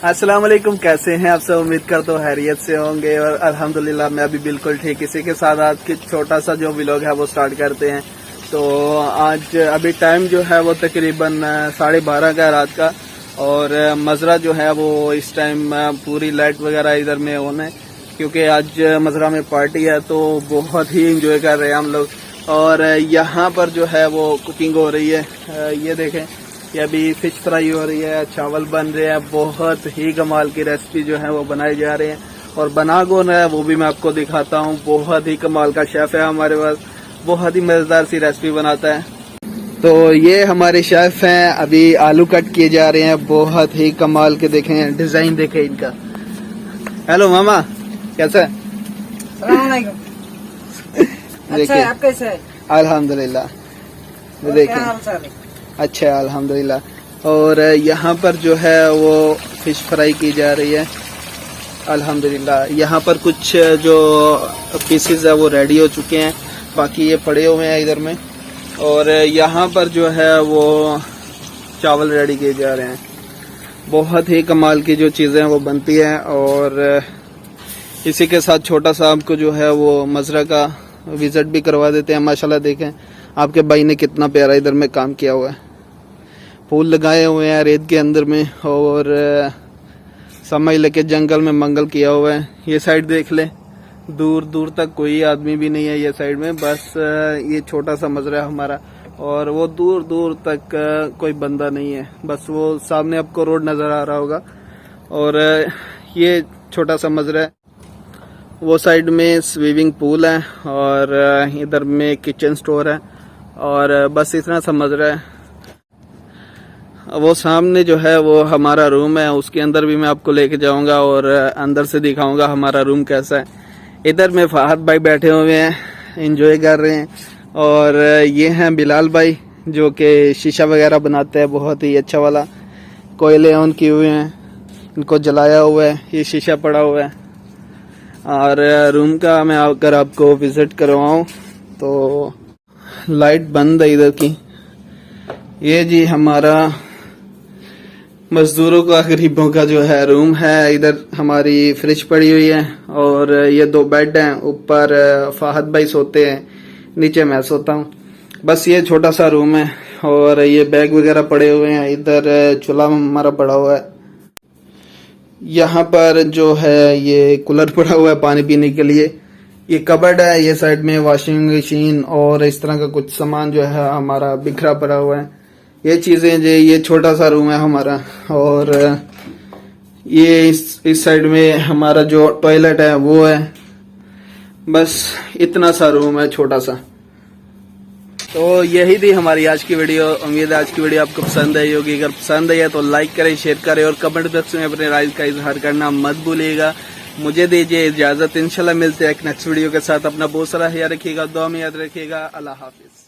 अस्सलाम वालेकुम, कैसे हैं आप सब। उम्मीद करता हूँ हैरियत से होंगे और अल्हम्दुलिल्लाह मैं भी बिल्कुल ठीक। इसी के साथ आज की छोटा सा जो व्लॉग है वो स्टार्ट करते हैं। तो आज अभी टाइम जो है वो तकरीबन 12:30 का है रात का, और मजरा जो है वो इस टाइम पूरी लाइट वगैरह इधर में ऑन है, क्योंकि आज मजरा में पार्टी है तो बहुत ही इंजॉय कर रहे हैं हम लोग। और यहाँ पर जो है वो कुकिंग हो रही है, ये देखें, ये अभी फिश फ्राई हो रही है, चावल बन रहे हैं, बहुत ही कमाल की रेसिपी जो है वो बनाए जा रहे हैं। और बना कौन रहा है वो भी मैं आपको दिखाता हूँ। बहुत ही कमाल का शेफ है हमारे पास, बहुत ही मजेदार सी रेसिपी बनाता है। तो ये हमारे शेफ हैं, अभी आलू कट किए जा रहे हैं, बहुत ही कमाल के। देखें डिजाइन, देखें इनका। हेलो मामा, कैसा है? अच्छा है, आप कैसे हैं? अल्हम्दुलिल्लाह, देखें अच्छा है अल्हम्दुलिल्लाह। और यहाँ पर जो है वो फिश फ्राई की जा रही है अल्हम्दुलिल्लाह। यहाँ पर कुछ जो पीसेस है वो रेडी हो चुके हैं, बाकी ये पड़े हुए हैं इधर में। और यहाँ पर जो है वो चावल रेडी किए जा रहे हैं। बहुत ही कमाल की जो चीज़ें वो बनती हैं। और इसी के साथ छोटा सा आपको जो है वो मजरा का विजिट भी करवा देते हैं। माशाल्लाह देखें आपके भाई ने कितना प्यारा इधर में काम किया हुआ है, फूल लगाए हुए हैं रेत के अंदर में, और समझ लेके जंगल में मंगल किया हुआ है। ये साइड देख ले, दूर दूर तक कोई आदमी भी नहीं है ये साइड में, बस ये छोटा सा मजरा है हमारा। और वो दूर दूर तक कोई बंदा नहीं है, बस वो सामने आपको रोड नजर आ रहा होगा। और ये छोटा सा मजरा है, वो साइड में स्विमिंग पूल है, और इधर में किचन स्टोर है, और बस इतना समझ रहा है। वो सामने जो है वो हमारा रूम है, उसके अंदर भी मैं आपको लेके जाऊंगा और अंदर से दिखाऊंगा हमारा रूम कैसा है। इधर में फहद भाई बैठे हुए हैं, एंजॉय कर रहे हैं। और ये हैं बिलाल भाई जो कि शीशा वगैरह बनाते हैं, बहुत ही अच्छा वाला। कोयले ऑन किए हुए हैं, इनको जलाया हुआ है, ये शीशा पड़ा हुआ है। और रूम का मैं अगर आपको विजिट करवाऊँ तो लाइट बंद है इधर की। ये जी हमारा मजदूरों का, गरीबों का जो है रूम है। इधर हमारी फ्रिज पड़ी हुई है, और ये 2 बेड हैं। ऊपर फहद भाई सोते हैं, नीचे मैं सोता हूँ। बस ये छोटा सा रूम है, और ये बैग वगैरह पड़े हुए हैं। इधर चूल्हा हमारा पड़ा हुआ है। यहाँ पर जो है ये कूलर पड़ा हुआ है पानी पीने के लिए। ये कबर्ड है, ये साइड में वॉशिंग मशीन और इस तरह का कुछ सामान जो है हमारा बिखरा पड़ा हुआ है। ये चीजें जो, ये छोटा सा रूम है हमारा। और ये इस साइड में हमारा जो टॉयलेट है वो है। बस इतना सा रूम है छोटा सा। तो यही थी हमारी आज की वीडियो। उम्मीद है आज की वीडियो आपको पसंद आई होगी। अगर पसंद आई है तो लाइक करें, शेयर करें, और कमेंट बॉक्स में अपने राय का इजहार करना मत भूलिएगा। मुझे दीजिए इजाजत, इंशाल्लाह मिलते हैं एक नेक्स्ट वीडियो के साथ। अपना बहुत सारा ख्याल रखिएगा, दुआ में याद रखिएगा। अल्लाह हाफिज।